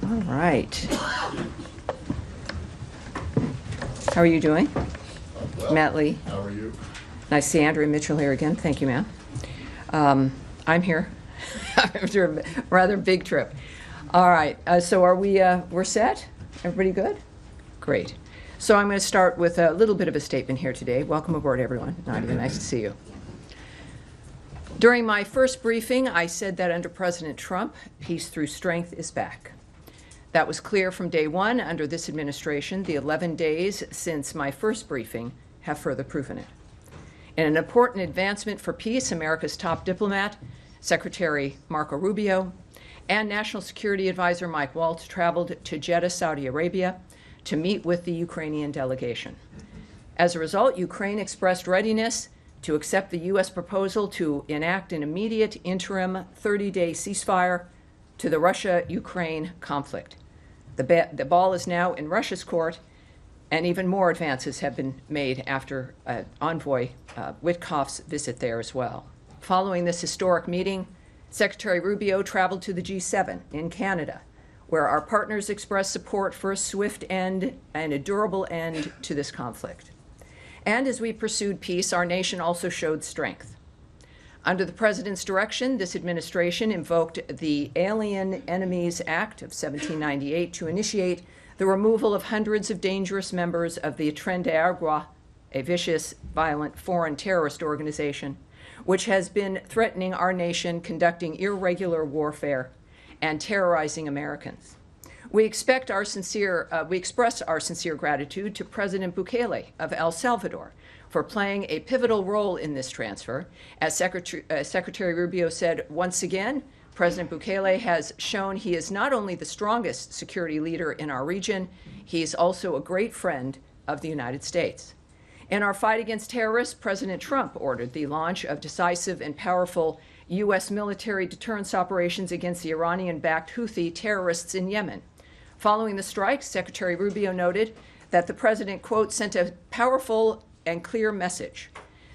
All right. How are you doing? Well, Matt Lee. how are you? Nice to see Andrea Mitchell here again. Thank you, ma'am. I'm here after a rather big trip. All right, so are we, we're set? Everybody good? Great. So I'm going to start with a little bit of a statement here today. Welcome aboard, everyone. Nadia, nice to see you. During my first briefing, I said that under President Trump, peace through strength is back. That was clear from day one under this administration. The 11 days since my first briefing have further proven it. In an important advancement for peace, America's top diplomat, Secretary Marco Rubio, and National Security Advisor Mike Waltz traveled to Jeddah, Saudi Arabia, to meet with the Ukrainian delegation. As a result, Ukraine expressed readiness to accept the U.S. proposal to enact an immediate interim 30-day ceasefire to the Russia-Ukraine conflict. The ball is now in Russia's court, and even more advances have been made after Envoy Witkoff's visit there as well. Following this historic meeting, Secretary Rubio traveled to the G7 in Canada, where our partners expressed support for a swift end and a durable end to this conflict. And as we pursued peace, our nation also showed strength. Under the President's direction, this administration invoked the Alien Enemies Act of 1798 to initiate the removal of hundreds of dangerous members of the Tren de Aragua, a vicious, violent foreign terrorist organization, which has been threatening our nation, conducting irregular warfare, and terrorizing Americans. We express our sincere gratitude to President Bukele of El Salvador for playing a pivotal role in this transfer. As Secretary Rubio said, once again, President Bukele has shown he is not only the strongest security leader in our region, he is also a great friend of the United States. In our fight against terrorists, President Trump ordered the launch of decisive and powerful U.S. military deterrence operations against the Iranian-backed Houthi terrorists in Yemen. Following the strikes, Secretary Rubio noted that the president, quote, sent a powerful and clear message.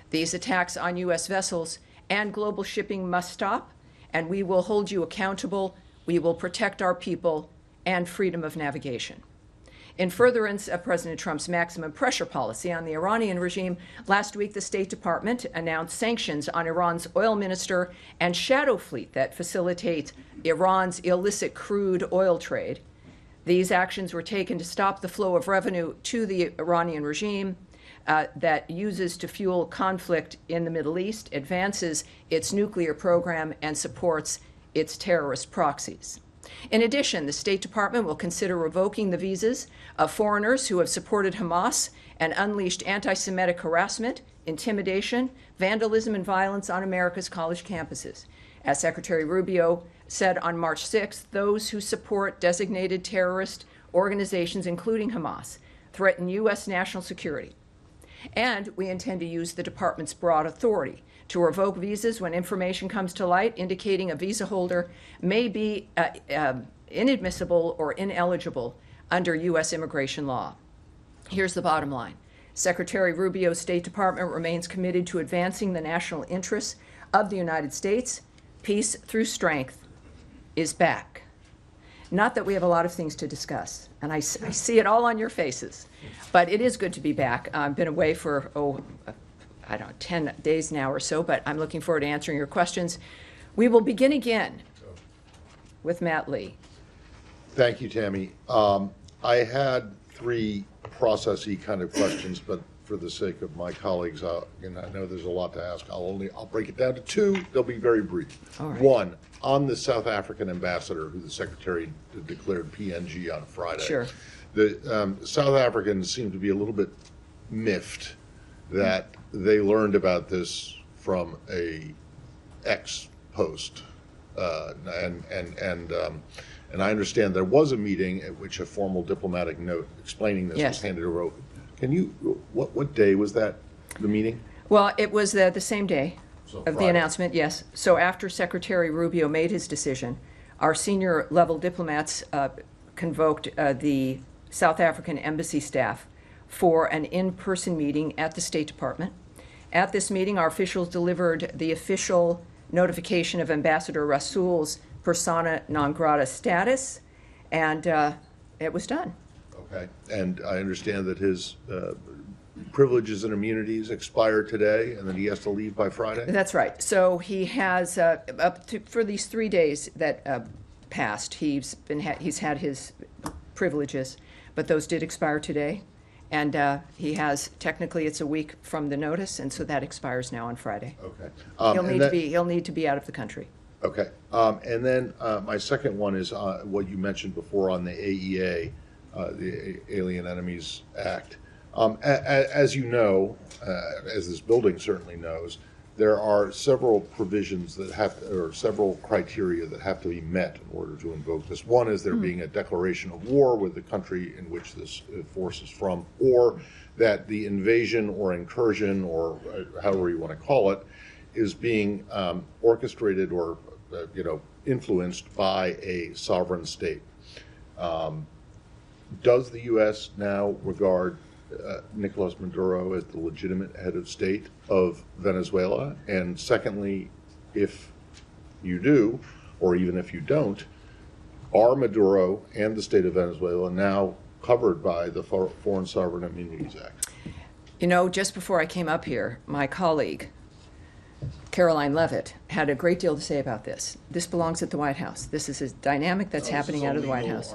These attacks on U.S. vessels and global shipping must stop, and we will hold you accountable. We will protect our people and freedom of navigation. In furtherance of President Trump's maximum pressure policy on the Iranian regime, last week the State Department announced sanctions on Iran's oil minister and shadow fleet that facilitates Iran's illicit crude oil trade. These actions were taken to stop the flow of revenue to the Iranian regime that uses to fuel conflict in the Middle East, advances its nuclear program, and supports its terrorist proxies. In addition, the State Department will consider revoking the visas of foreigners who have supported Hamas and unleashed anti-Semitic harassment, intimidation, vandalism, and violence on America's college campuses. As Secretary Rubio said on March 6th, those who support designated terrorist organizations, including Hamas, threaten U.S. national security. And we intend to use the department's broad authority to revoke visas when information comes to light indicating a visa holder may be inadmissible or ineligible under U.S. immigration law. Here's the bottom line. Secretary Rubio's State Department remains committed to advancing the national interests of the United States. Peace through strength is back. Not that we have a lot of things to discuss, and I see it all on your faces, but it is good to be back. I've been away for, 10 days now or so, but I'm looking forward to answering your questions. We will begin again with Matt Lee. Thank you, Tammy. I had three processy kind of questions, but for the sake of my colleagues, and I know there's a lot to ask, I'll break it down to two. They'll be very brief. All right. One, on the South African ambassador who the secretary declared PNG on Friday. Sure. The South Africans seem to be a little bit miffed that they learned about this from a ex-post, and I understand there was a meeting at which a formal diplomatic note explaining this was handed over. Can you, what day was that, the meeting? Well, it was the same day of Friday. the announcement, yes. So after Secretary Rubio made his decision, our senior level diplomats convoked the South African embassy staff for an in-person meeting at the State Department. At this meeting, our officials delivered the official notification of Ambassador Rasool's persona non grata status, and it was done. Okay, and I understand that his privileges and immunities expire today, and then he has to leave by Friday? That's right. So he has, for these 3 days that passed, he's had his privileges, but those did expire today. And he has, technically, it's a week from the notice, and so that expires now on Friday. Okay. He'll need to be out of the country. Okay. And then my second one is what you mentioned before on the AEA, the Alien Enemies Act. As you know, as this building certainly knows, there are several provisions that or several criteria that have to be met in order to invoke this. One is there being a declaration of war with the country in which this force is from, or that the invasion or incursion, or however you want to call it, is being orchestrated or influenced by a sovereign state. Does the U.S. now regard Nicolas Maduro as the legitimate head of state of Venezuela? And secondly, if you do, or even if you don't, are Maduro and the state of Venezuela now covered by the Foreign Sovereign Immunities Act? Just before I came up here, my colleague, Caroline Leavitt, had a great deal to say about this. This belongs at the White House. This is a dynamic that's happening out of the White House.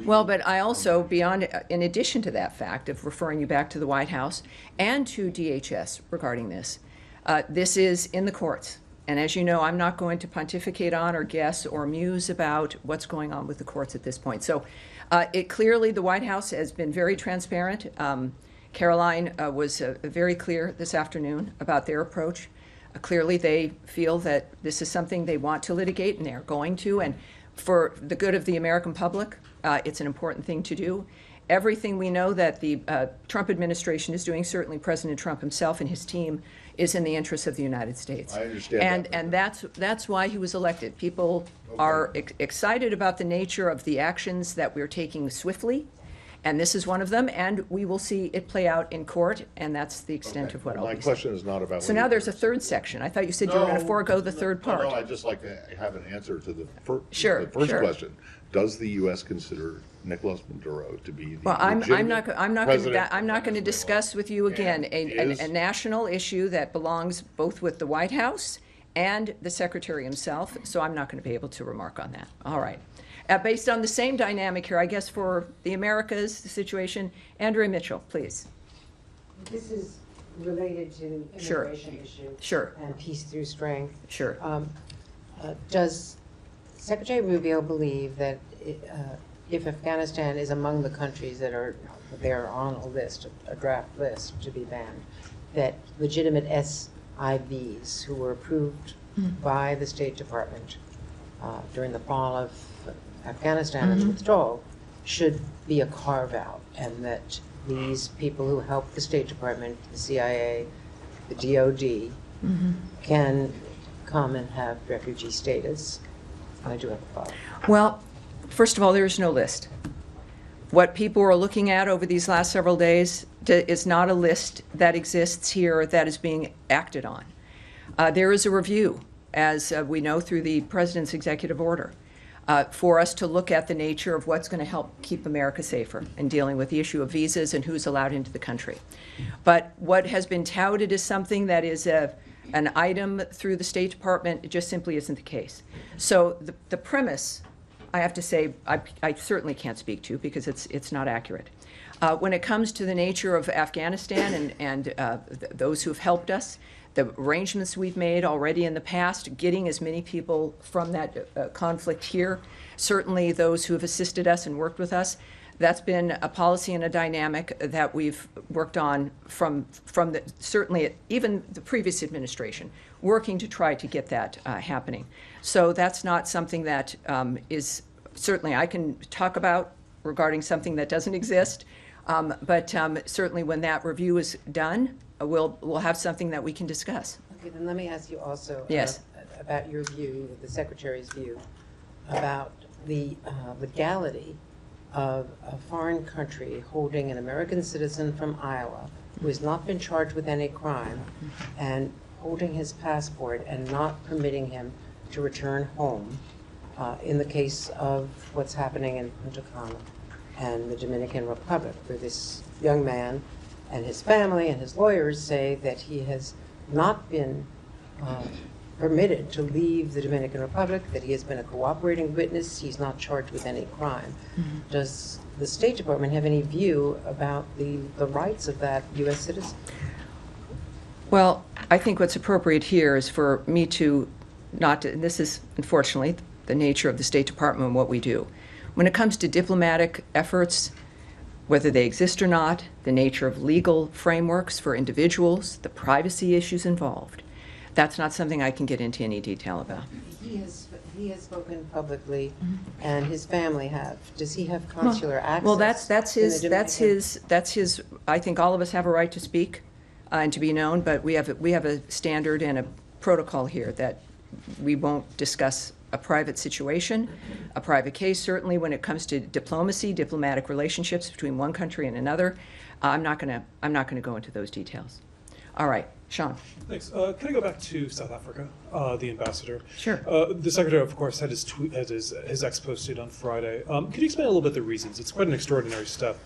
Well, but I also, in addition to that fact of referring you back to the White House and to DHS regarding this, this is in the courts. And as you know, I'm not going to pontificate on or guess or muse about what's going on with the courts at this point. So clearly the White House has been very transparent. Caroline was very clear this afternoon about their approach. Clearly, they feel that this is something they want to litigate, and they're going to. And for the good of the American public, it's an important thing to do. Everything we know that the Trump administration is doing, certainly President Trump himself and his team, is in the interest of the United States. I understand and that's why he was elected. People are excited about the nature of the actions that we're taking swiftly. And this is one of them, and we will see it play out in court, and that's the extent of what I'll be saying. My question is not about... So now there's a third section. I thought you said you were going to forego the third part. No, I'd just like to have an answer to the first Sure. question. Does the U.S. consider Nicolas Maduro to be the Well, I'm not president going to discuss with you again a national issue that belongs both with the White House and the Secretary himself, so I'm not going to be able to remark on that. All right. Based on the same dynamic here, I guess, for the Americas, the situation, Andrea Mitchell, please. This is related to the Sure. immigration issue. Sure. And peace through strength. Sure. Does Secretary Rubio believe that if Afghanistan is among the countries that are on a list, a draft list to be banned, that legitimate SIVs who were approved by the State Department during the fall of Afghanistan and withdrawal should be a carve-out, and that these people who help the State Department, the CIA, the DOD, can come and have refugee status? And I do have a follow-up. Well, first of all, there is no list. What people are looking at over these last several days is not a list that exists here that is being acted on. There is a review, as we know through the President's executive order, for us to look at the nature of what's going to help keep America safer in dealing with the issue of visas and who's allowed into the country. But what has been touted as something that is an item through the State Department, it just simply isn't the case. So the premise, I have to say, I certainly can't speak to because it's not accurate. When it comes to the nature of Afghanistan and those who have helped us, the arrangements we've made already in the past, getting as many people from that conflict here, certainly those who have assisted us and worked with us, that's been a policy and a dynamic that we've worked on from certainly even the previous administration, working to try to get that happening. So that's not something that is certainly I can talk about regarding something that doesn't exist, but certainly when that review is done, we'll have something that we can discuss. Okay, then let me ask you also Yes. About your view, the Secretary's view, about the legality of a foreign country holding an American citizen from Iowa who has not been charged with any crime and holding his passport and not permitting him to return home in the case of what's happening in Punta Cana and the Dominican Republic, where this young man and his family and his lawyers say that he has not been permitted to leave the Dominican Republic, that he has been a cooperating witness, he's not charged with any crime. Mm-hmm. Does the State Department have any view about the rights of that U.S. citizen? Well, I think what's appropriate here is for me to not to, and this is unfortunately the nature of the State Department and what we do. When it comes to diplomatic efforts, whether they exist or not, the nature of legal frameworks for individuals, the privacy issues involved, that's not something I can get into any detail about. He has spoken publicly, and his family have. Does he have consular access? Well, that's in the his. Dominican? That's his. I think all of us have a right to speak and to be known, but we have a standard and a protocol here that we won't discuss a private situation, a private case. Certainly, when it comes to diplomacy, diplomatic relationships between one country and another, I'm not going to go into those details. All right, Sean. Thanks. Can I go back to South Africa, the ambassador? Sure. The secretary, of course, had his tweet, had his ex posted on Friday. Could you explain a little bit the reasons? It's quite an extraordinary step.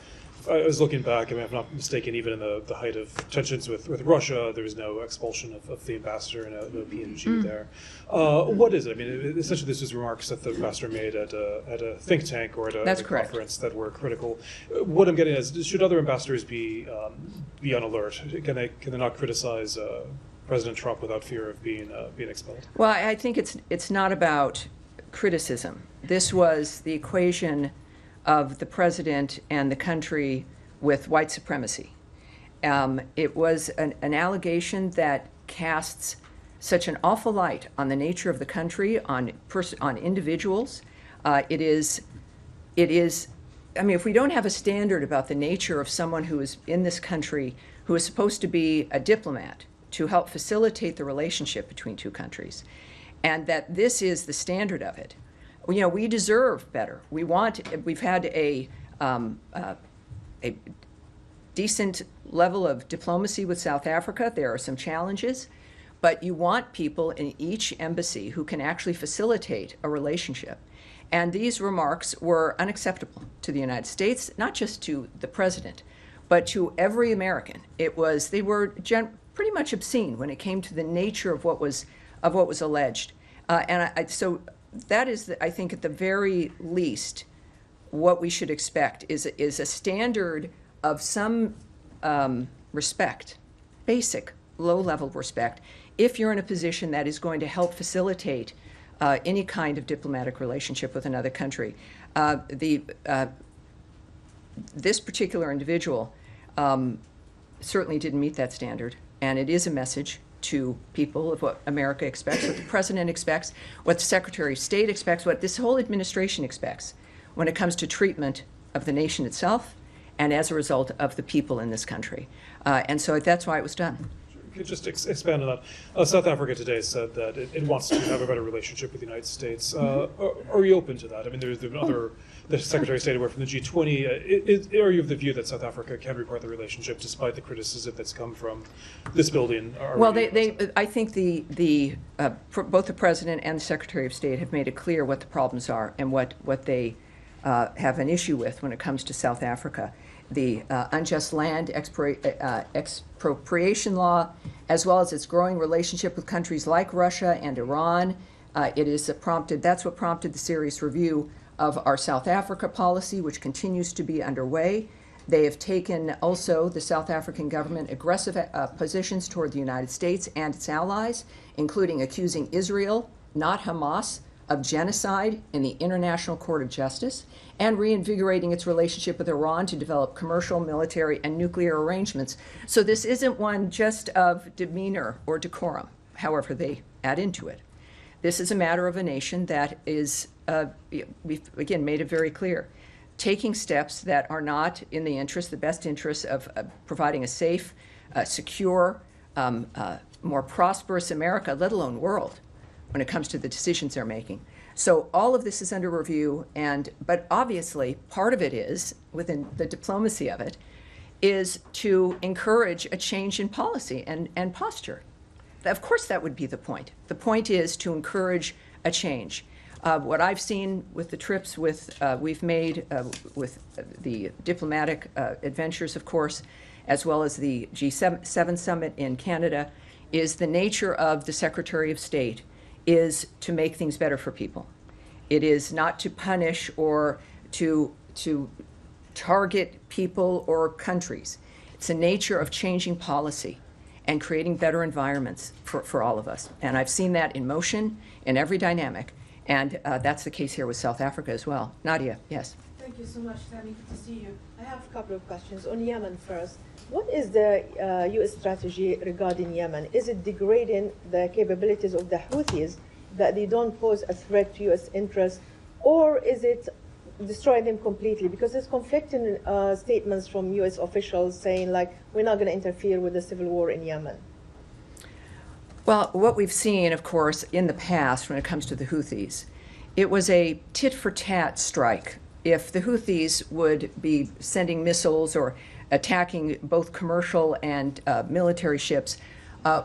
I was looking back, I mean, if I'm not mistaken, even in the height of tensions with Russia, there was no expulsion of the ambassador and no PNG there. What is it? I mean, essentially this was remarks that the ambassador made at a think tank or at a conference that were critical. What I'm getting is, should other ambassadors be on alert? Can they not criticize President Trump without fear of being expelled? Well, I think it's not about criticism. This was the equation of the president and the country with white supremacy. It was an allegation that casts such an awful light on the nature of the country, on individuals. It is. I mean, if we don't have a standard about the nature of someone who is in this country, who is supposed to be a diplomat to help facilitate the relationship between two countries, and that this is the standard of it, you know, we deserve better. We've had a decent level of diplomacy with South Africa. There are some challenges, but you want people in each embassy who can actually facilitate a relationship. And these remarks were unacceptable to the United States, not just to the president, but to every American. They were pretty much obscene when it came to the nature of what was alleged. So that is, I think, at the very least, what we should expect is a standard of some respect, basic, low-level respect, if you're in a position that is going to help facilitate any kind of diplomatic relationship with another country. This particular individual certainly didn't meet that standard, and it is a message to people of what America expects, what the president expects, what the Secretary of State expects, what this whole administration expects when it comes to treatment of the nation itself and as a result of the people in this country. And so that's why it was done. Could you just expand on that? South Africa today said that it wants to have a better relationship with the United States. Are you open to that? I mean, there's the Secretary of State away from the G20. Are you of the view that South Africa can report the relationship despite the criticism that's come from this building? Well, I think both the President and the Secretary of State have made it clear what the problems are and what they have an issue with when it comes to South Africa. The unjust land expropriation law, as well as its growing relationship with countries like Russia and Iran. That's what prompted the serious review of our South Africa policy, which continues to be underway. They have taken also, the South African government, aggressive positions toward the United States and its allies, including accusing Israel, not Hamas, of genocide in the International Court of Justice, and reinvigorating its relationship with Iran to develop commercial, military, and nuclear arrangements. So this isn't one just of demeanor or decorum, however they add into it. This is a matter of a nation that is, we've again made it very clear, taking steps that are not in the best interest of providing a safe, secure, more prosperous America, let alone world, when it comes to the decisions they're making. So all of this is under review, but obviously part of it is, within the diplomacy of it, is to encourage a change in policy and posture. Of course that would be the point. The point is to encourage a change. What I've seen with the trips we've made with the diplomatic adventures, of course, as well as the G7 summit in Canada, is the nature of the Secretary of State is to make things better for people. It is not to punish or to target people or countries. It's the nature of changing policy and creating better environments for all of us. And I've seen that in motion in every dynamic. And that's the case here with South Africa as well. Nadia, yes. Thank you so much, Tammy. Good to see you. I have a couple of questions. On Yemen first, what is the U.S. strategy regarding Yemen? Is it degrading the capabilities of the Houthis that they don't pose a threat to U.S. interests, or is it destroying them completely? Because there's conflicting statements from U.S. officials saying, like, we're not going to interfere with the civil war in Yemen. Well, what we've seen, of course, in the past when it comes to the Houthis, it was a tit-for-tat strike. If the Houthis would be sending missiles or attacking both commercial and military ships,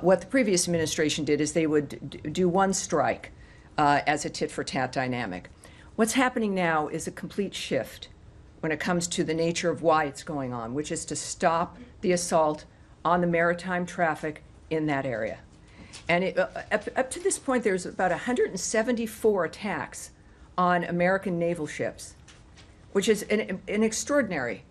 what the previous administration did is they would do one strike as a tit-for-tat dynamic. What's happening now is a complete shift when it comes to the nature of why it's going on, which is to stop the assault on the maritime traffic in that area. And up to this point, there's about 174 attacks on American naval ships, which is an extraordinary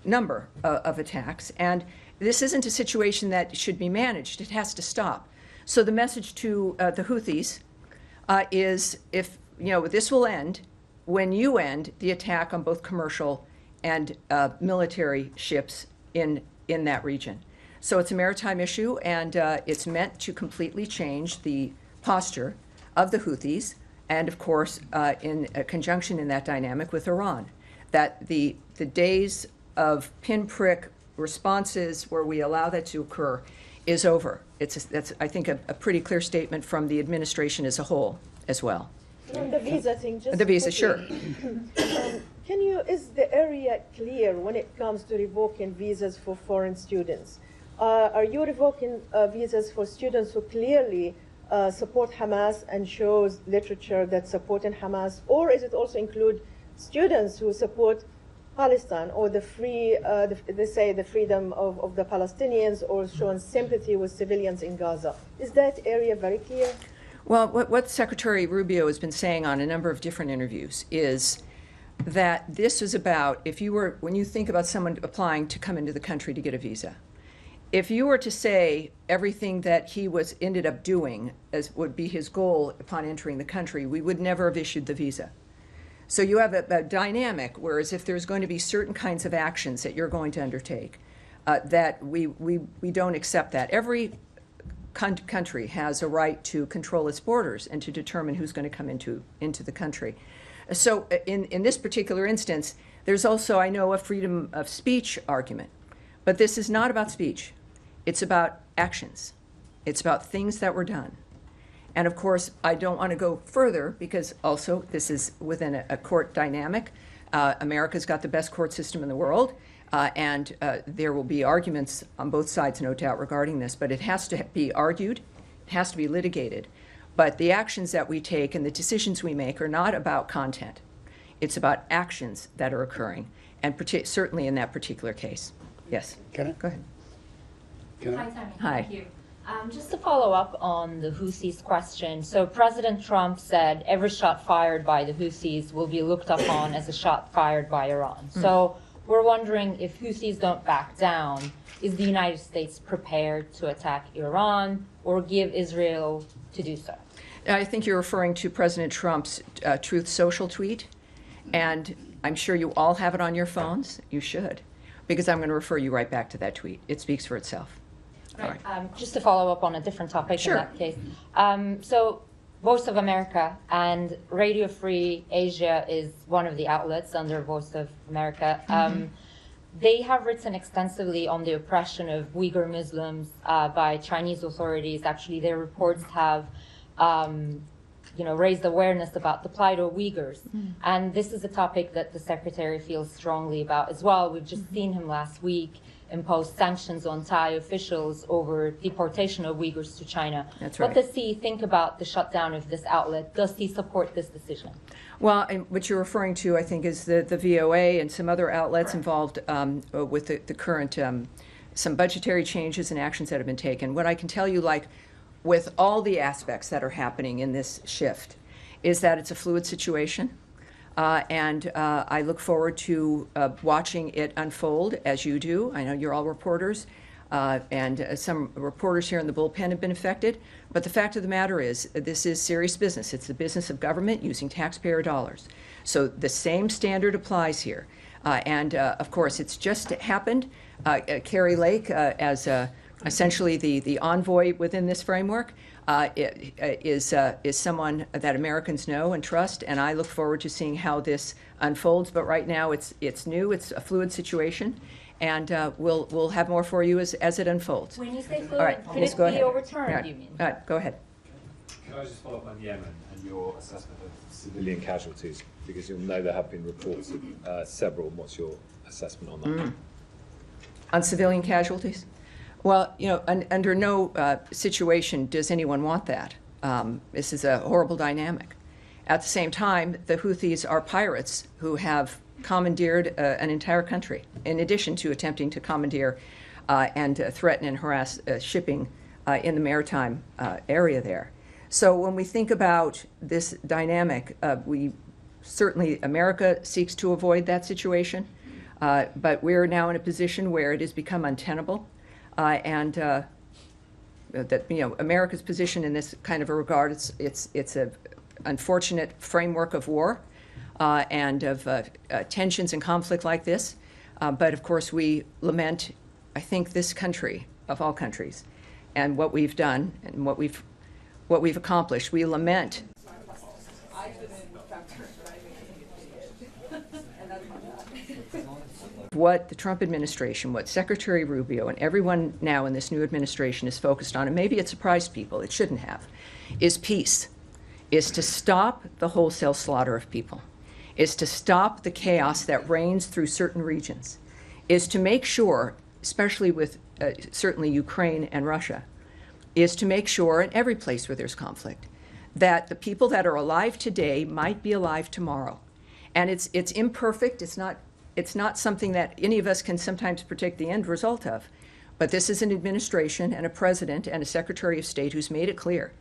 number of attacks. And this isn't a situation that should be managed. It has to stop. So the message to the Houthis is, if this will end when you end the attack on both commercial and military ships in that region. So it's a maritime issue, and it's meant to completely change the posture of the Houthis, and of course, in conjunction in that dynamic with Iran, that the days of pinprick responses where we allow that to occur is over. That's, I think, a pretty clear statement from the administration as a whole as well. On the visa thing, just The visa, quickly. sure. Is the area clear when it comes to revoking visas for foreign students? Are you revoking visas for students who clearly support Hamas and shows literature that's supporting Hamas, or is it also include students who support Palestine or the they say the freedom of the Palestinians, or showing sympathy with civilians in Gaza? Is that area very clear? Well, what Secretary Rubio has been saying on a number of different interviews is that this is about, when you think about someone applying to come into the country to get a visa, if you were to say everything that he ended up doing as would be his goal upon entering the country, we would never have issued the visa. So you have a dynamic, whereas if there's going to be certain kinds of actions that you're going to undertake, that we don't accept that. Every country has a right to control its borders and to determine who's going to come into the country. So in this particular instance, there's also, I know, a freedom of speech argument. But this is not about speech. It's about actions. It's about things that were done. And of course, I don't want to go further because also this is within a court dynamic. America's got the best court system in the world. And there will be arguments on both sides, no doubt, regarding this. But it has to be argued. It has to be litigated. But the actions that we take and the decisions we make are not about content. It's about actions that are occurring, and certainly in that particular case. Yes. Can I? Go ahead. Hi, Tammy. Hi. Thank you. Just to follow up on the Houthis question, so President Trump said every shot fired by the Houthis will be looked upon as a shot fired by Iran. So we're wondering, if Houthis don't back down, is the United States prepared to attack Iran or give Israel to do so? I think you're referring to President Trump's Truth Social tweet, and I'm sure you all have it on your phones. You should, because I'm going to refer you right back to that tweet. It speaks for itself. All right. Just to follow up on a different topic Sure. in that case. So Voice of America and Radio Free Asia is one of the outlets under Voice of America. They have written extensively on the oppression of Uyghur Muslims by Chinese authorities. Actually, their reports have raised awareness about the plight of Uyghurs. And this is a topic that the Secretary feels strongly about as well. We've just seen him last week impose sanctions on Thai officials over deportation of Uyghurs to China. That's right. What does he think about the shutdown of this outlet? Does he support this decision? Well, and what you're referring to, I think, is the VOA and some other outlets involved with the current, some budgetary changes and actions that have been taken. What I can tell you, like with all the aspects that are happening in this shift, is that it's a fluid situation. And I look forward to watching it unfold as you do. I know you're all reporters, and some reporters here in the bullpen have been affected. But the fact of the matter is, this is serious business. It's the business of government using taxpayer dollars. So the same standard applies here. And of course, it's just happened. Carrie Lake, as essentially the envoy within this framework, is someone that Americans know and trust, and I look forward to seeing how this unfolds. But right now, it's new, it's a fluid situation, and we'll have more for you as it unfolds. When you say fluid, All right, could Ms. it go be ahead. overturned, All right. you mean? All right, go ahead. Can I just follow up on Yemen and your assessment of civilian casualties? Because you'll know there have been reports of several. What's your assessment on that? On civilian casualties? Well, under no situation does anyone want that. This is a horrible dynamic. At the same time, the Houthis are pirates who have commandeered an entire country, in addition to attempting to commandeer and threaten and harass shipping in the maritime area there. So when we think about this dynamic, America seeks to avoid that situation, but we're now in a position where it has become untenable. America's position in this kind of a regard, it's a unfortunate framework of war and of tensions and conflict like this. But of course, we lament, I think, this country of all countries, and what we've done and what we've accomplished. We lament. What the Trump administration, what Secretary Rubio and everyone now in this new administration is focused on, and maybe it surprised people, it shouldn't have, is peace, is to stop the wholesale slaughter of people, is to stop the chaos that reigns through certain regions, is to make sure, especially with certainly Ukraine and Russia, is to make sure in every place where there's conflict that the people that are alive today might be alive tomorrow. And it's imperfect, it's not something that any of us can sometimes predict the end result of. But this is an administration and a president and a Secretary of State who's made it clear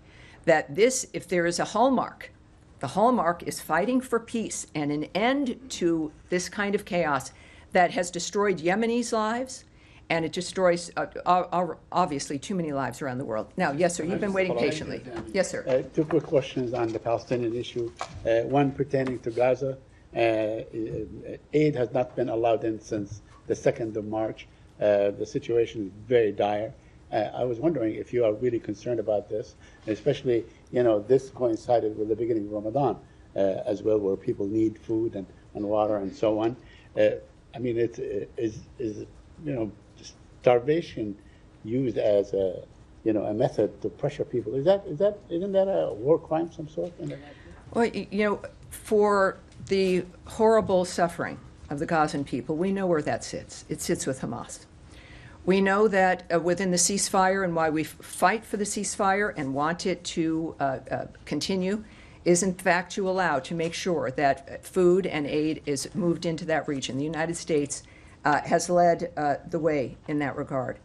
that this, if there is a hallmark, the hallmark is fighting for peace and an end to this kind of chaos that has destroyed Yemenis' lives, and it destroys, obviously, too many lives around the world. Now, yes, sir, you've been waiting patiently. Yes, sir. Two quick questions on the Palestinian issue. One pertaining to Gaza. Aid has not been allowed in since the 2nd of March. The situation is very dire. I was wondering if you are really concerned about this, especially, this coincided with the beginning of Ramadan as well, where people need food and water and so on. Is starvation used as a method to pressure people? Isn't that a war crime of some sort? Well, for the horrible suffering of the Gazan people, we know where that sits. It sits with Hamas. We know that within the ceasefire, and why we fight for the ceasefire and want it to continue, is in fact to make sure that food and aid is moved into that region. The United States has led the way in that regard.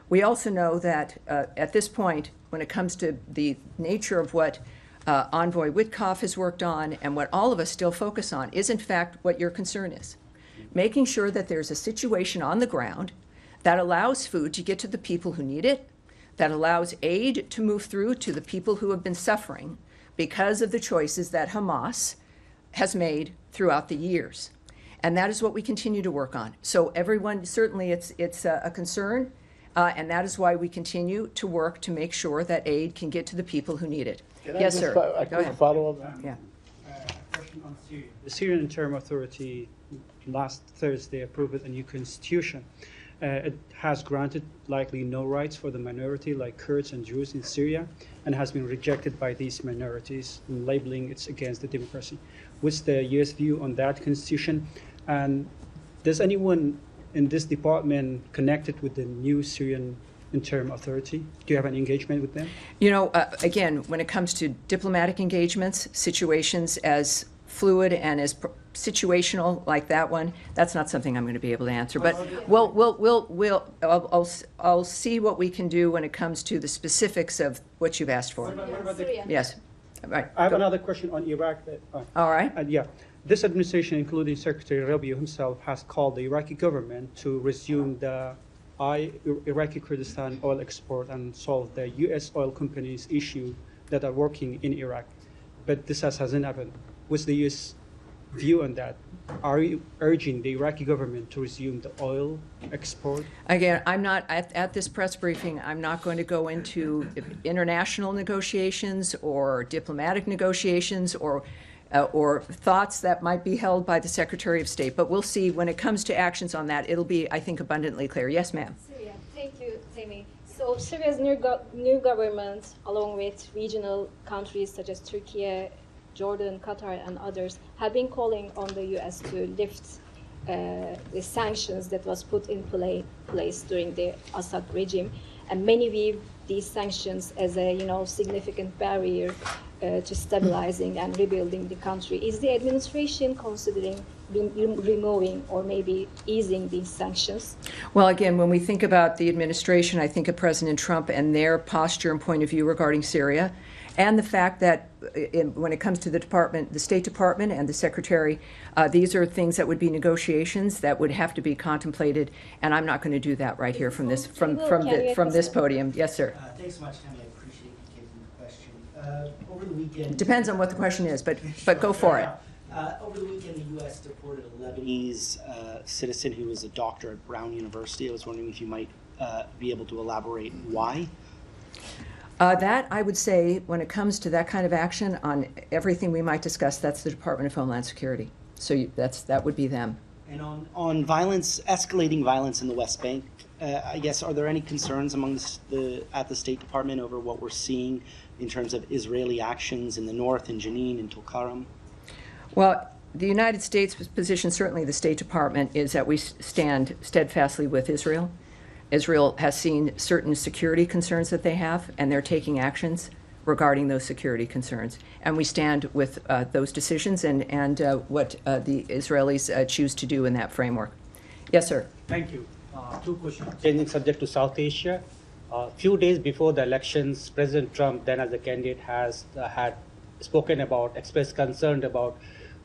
We also know that at this point, when it comes to the nature of what Envoy Witkoff has worked on and what all of us still focus on, is in fact what your concern is. Making sure that there's a situation on the ground that allows food to get to the people who need it, that allows aid to move through to the people who have been suffering because of the choices that Hamas has made throughout the years. And that is what we continue to work on. So everyone, certainly it's a concern, and that is why we continue to work to make sure that aid can get to the people who need it. Yes, sir. A Go quick ahead. follow-up? Yeah. Question on Syria. The Syrian Interim Authority last Thursday approved a new constitution. it has granted likely no rights for the minority like Kurds and Jews in Syria, and has been rejected by these minorities, labeling it's against the democracy. What's the U.S. view on that constitution? And does anyone in this department connected with the new Syrian interim authority? Do you have an engagement with them? You know, again, when it comes to diplomatic engagements, situations as fluid and as situational like that one, that's not something I'm going to be able to answer. But I'll see what we can do when it comes to the specifics of what you've asked for. What about the, Yes. Right. I have Go. another question on Iraq. All right. Yeah, this administration, including Secretary Rubio himself, has called the Iraqi government to resume the Iraqi Kurdistan oil export and solve the U.S. oil companies' issue that are working in Iraq. But this hasn't happened. What's the U.S. view on that? Are you urging the Iraqi government to resume the oil export? Again, I'm not, at this press briefing, I'm not going to go into international negotiations or diplomatic negotiations or thoughts that might be held by the Secretary of State. But we'll see when it comes to actions on that. It'll be, I think, abundantly clear. Yes, ma'am. Syria. Thank you, Tammy. So Syria's new government, along with regional countries such as Turkey, Jordan, Qatar, and others, have been calling on the U.S. to lift the sanctions that was put in place during the Assad regime, and many view these sanctions as a significant barrier to stabilizing and rebuilding the country. Is the administration considering removing or maybe easing these sanctions? Well, again, when we think about the administration, I think of President Trump and their posture and point of view regarding Syria, and the fact that when it comes to the State Department and the Secretary, these are things that would be negotiations that would have to be contemplated, and I'm not going to do that right here from this podium. Yes, sir. Thanks so much, Tammy. I appreciate you taking the question. Over the weekend, It depends on what the question is, but go for it. Over the weekend, the U.S. deported a Lebanese citizen who was a doctor at Brown University. I was wondering if you might be able to elaborate why. That, I would say, when it comes to that kind of action on everything we might discuss, that's the Department of Homeland Security. So that would be them. And on violence, escalating violence in the West Bank, I guess, are there any concerns among at the State Department over what we're seeing in terms of Israeli actions in the north, in Jenin, in Tulkarm? Well, the United States' position, certainly the State Department, is that we stand steadfastly with Israel. Israel has seen certain security concerns that they have, and they're taking actions regarding those security concerns. And we stand with those decisions and what the Israelis choose to do in that framework. Yes, sir. Thank you. Two questions. Changing subject to South Asia. A few days before the elections, President Trump, then as a candidate, had spoken about, expressed concern about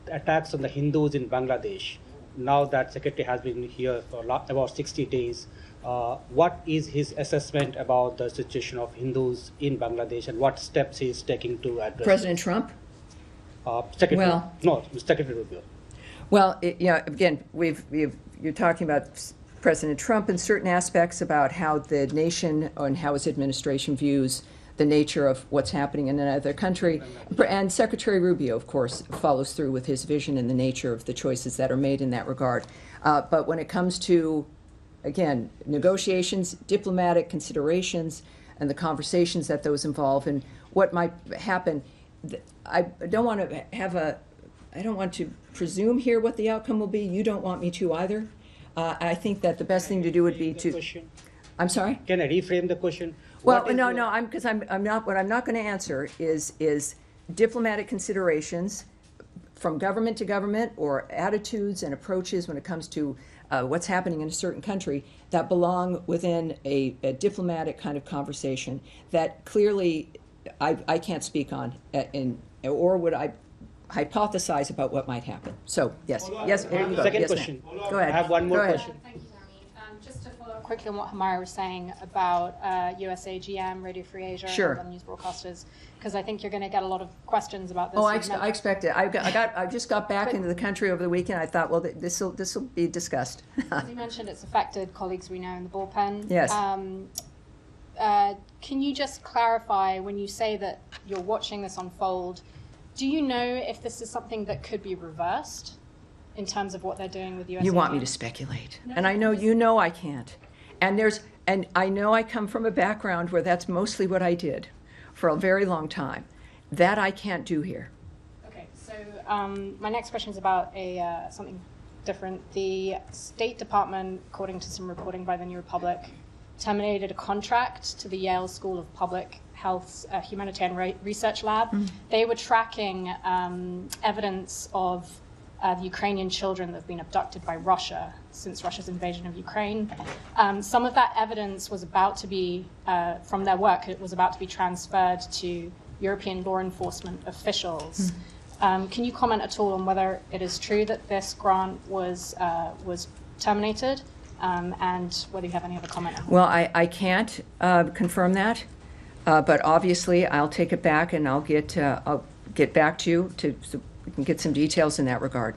the attacks on the Hindus in Bangladesh. Now that Secretary has been here for about 60 days, what is his assessment about the situation of Hindus in Bangladesh and what steps he is taking to address President Trump? Secretary Rubio. Well, again, you're talking about President Trump in certain aspects about how the nation and how his administration views the nature of what's happening in another country. And Secretary Rubio, of course, follows through with his vision and the nature of the choices that are made in that regard. But when it comes to, again, negotiations, diplomatic considerations, and the conversations that those involve and what might happen, I don't want to presume here what the outcome will be. You don't want me to either. I think that the best thing to do would be to. I'm sorry? Can I reframe the question? Well, no, because I'm not. What I'm not going to answer is diplomatic considerations from government to government or attitudes and approaches when it comes to what's happening in a certain country that belong within a diplomatic kind of conversation that clearly I can't speak on, or would I hypothesize about what might happen. So yes, there you go. Second Yes, question. Go ahead. I have one more Go ahead. question. Thank you, Tammy. Just to follow up quickly on what Hamara was saying about USA GM, Radio Free Asia, Sure. and other news broadcasters, because I think you're going to get a lot of questions about this. Oh, I expect it. I just got back into the country over the weekend. I thought, well, this will be discussed. As you mentioned, it's affected colleagues we know in the bullpen. Yes. Can you just clarify, when you say that you're watching this unfold, do you know if this is something that could be reversed in terms of what they're doing with USA? You want me to speculate, and I know you know I can't. And I know I come from a background where that's mostly what I did for a very long time. That I can't do here. Okay, so my next question is about something different. The State Department, according to some reporting by the New Republic, terminated a contract to the Yale School of Public Health's Humanitarian Research Lab. They were tracking evidence of the Ukrainian children that have been abducted by Russia since Russia's invasion of Ukraine. Some of that evidence was about to be, from their work, it was about to be transferred to European law enforcement officials. Can you comment at all on whether it is true that this grant was terminated, and whether you have any other comment on that? Well, I can't confirm that, but obviously I'll take it back and I'll get back to you so we can get some details in that regard.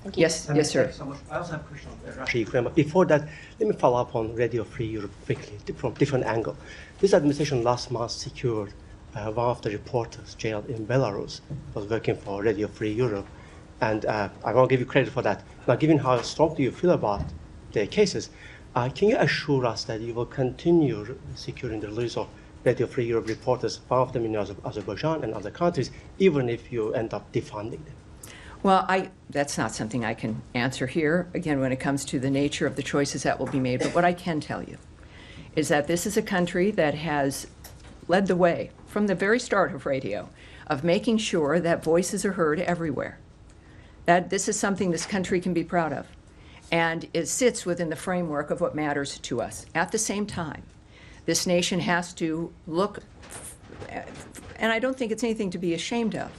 Thank you. Yes, yes, sir. Thank you so much. I also have a question on Russia, Ukraine. But before that, let me follow up on Radio Free Europe quickly from different angle. This administration last month secured one of the reporters jailed in Belarus, was working for Radio Free Europe, and I want to give you credit for that. Now, given how strongly you feel about the cases, can you assure us that you will continue securing the release of Radio Free Europe reporters, one of them in Azerbaijan and other countries, even if you end up defunding them? Well, that's not something I can answer here, again, when it comes to the nature of the choices that will be made. But what I can tell you is that this is a country that has led the way from the very start of radio, of making sure that voices are heard everywhere. That this is something this country can be proud of. And it sits within the framework of what matters to us. At the same time, this nation has to look, and I don't think it's anything to be ashamed of,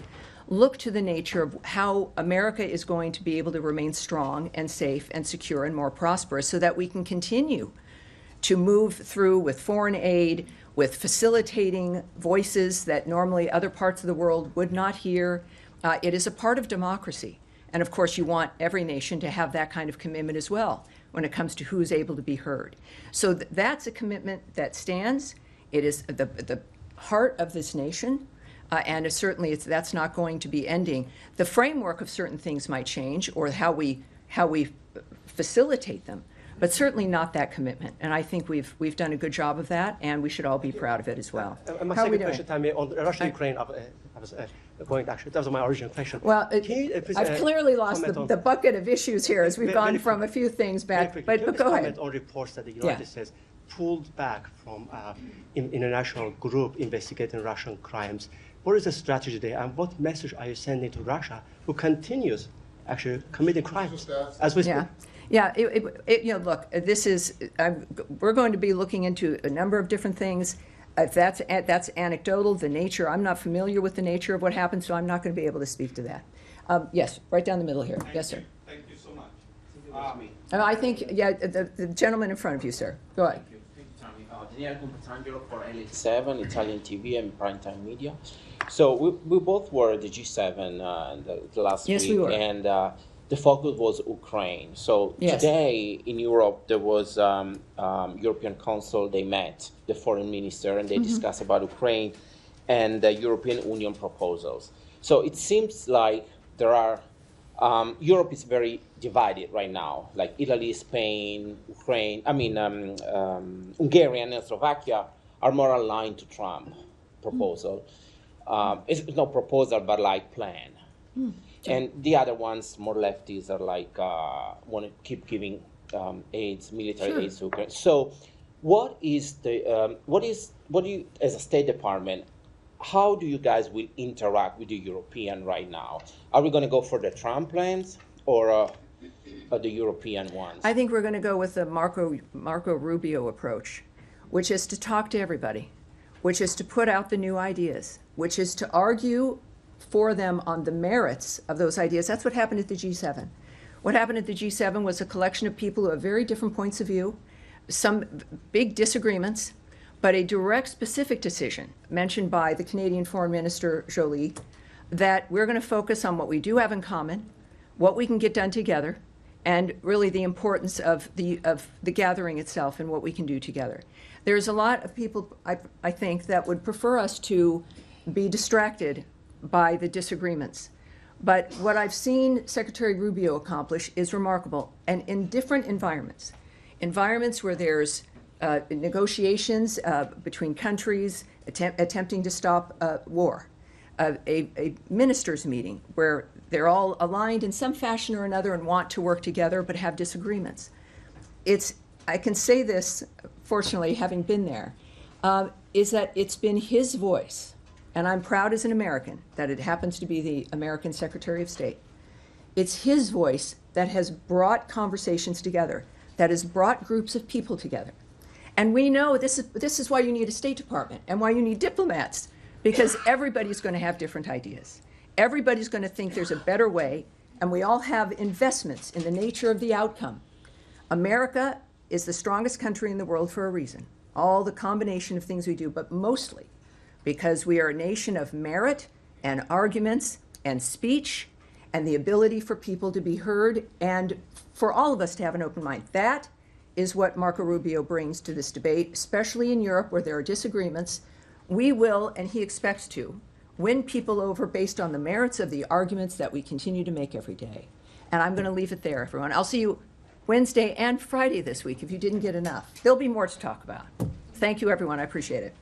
look to the nature of how America is going to be able to remain strong and safe and secure and more prosperous so that we can continue to move through with foreign aid, with facilitating voices that normally other parts of the world would not hear. It is a part of democracy. And of course, you want every nation to have that kind of commitment as well when it comes to who's able to be heard. So that's a commitment that stands. It is the heart of this nation. And certainly that's not going to be ending. The framework of certain things might change, or how we facilitate them, but certainly not that commitment. And I think we've done a good job of that, and we should all be proud of it as well. My second question, Tammy, on Russia-Ukraine, I was going actually, that was my original question. Well, I've clearly lost the bucket of issues here as we've gone from a few things back, but go ahead. Comment on reports that the United States pulled back from international group investigating Russian crimes. What is the strategy there, and what message are you sending to Russia, who continues actually committing crimes as we speak? Yeah, look, this is, we're going to be looking into a number of different things. If that's anecdotal, the nature, I'm not familiar with the nature of what happened, so I'm not going to be able to speak to that. Yes, right down the middle here. Yes, sir. Thank you so much. I think, the gentleman in front of you, sir. Go ahead. Thank you, Tammy. Daniele Compatangelo for LA7, Italian TV and Primetime Media. So we both were at the G7 the last week. We were. And the focus was Ukraine. So today in Europe, there was European Council. They met, the foreign minister, and they discussed about Ukraine and the European Union proposals. So it seems like there are, Europe is very divided right now. Like Italy, Spain, Ukraine, Hungary and Slovakia are more aligned to Trump proposal. It's not proposal, but like plan. And the other ones, more lefties, are like want to keep giving military aid to Ukraine. So, what do you, as a State Department, how do you guys will interact with the European right now? Are we going to go for the Trump plans or the European ones? I think we're going to go with the Marco Rubio approach, which is to talk to everybody, which is to put out the new ideas, which is to argue for them on the merits of those ideas. That's what happened at the G7. What happened at the G7 was a collection of people who have very different points of view, some big disagreements, but a direct, specific decision mentioned by the Canadian Foreign Minister Joly that we're going to focus on what we do have in common, what we can get done together, and really the importance of the gathering itself and what we can do together. There's a lot of people, I think, that would prefer us to be distracted by the disagreements. But what I've seen Secretary Rubio accomplish is remarkable, and in different environments. environments where there's negotiations between countries attempting to stop war, a ministers' meeting where they're all aligned in some fashion or another and want to work together but have disagreements. I can say this, fortunately, having been there, is that it's been his voice, and I'm proud as an American that it happens to be the American Secretary of State. It's his voice that has brought conversations together, that has brought groups of people together. And we know this is why you need a State Department and why you need diplomats, because everybody's going to have different ideas. Everybody's going to think there's a better way, and we all have investments in the nature of the outcome. America is the strongest country in the world for a reason. All the combination of things we do, but mostly because we are a nation of merit and arguments and speech and the ability for people to be heard and for all of us to have an open mind. That is what Marco Rubio brings to this debate, especially in Europe where there are disagreements. We will, and he expects to, win people over based on the merits of the arguments that we continue to make every day. And I'm going to leave it there, everyone. I'll see you Wednesday and Friday this week if you didn't get enough. There'll be more to talk about. Thank you, everyone. I appreciate it.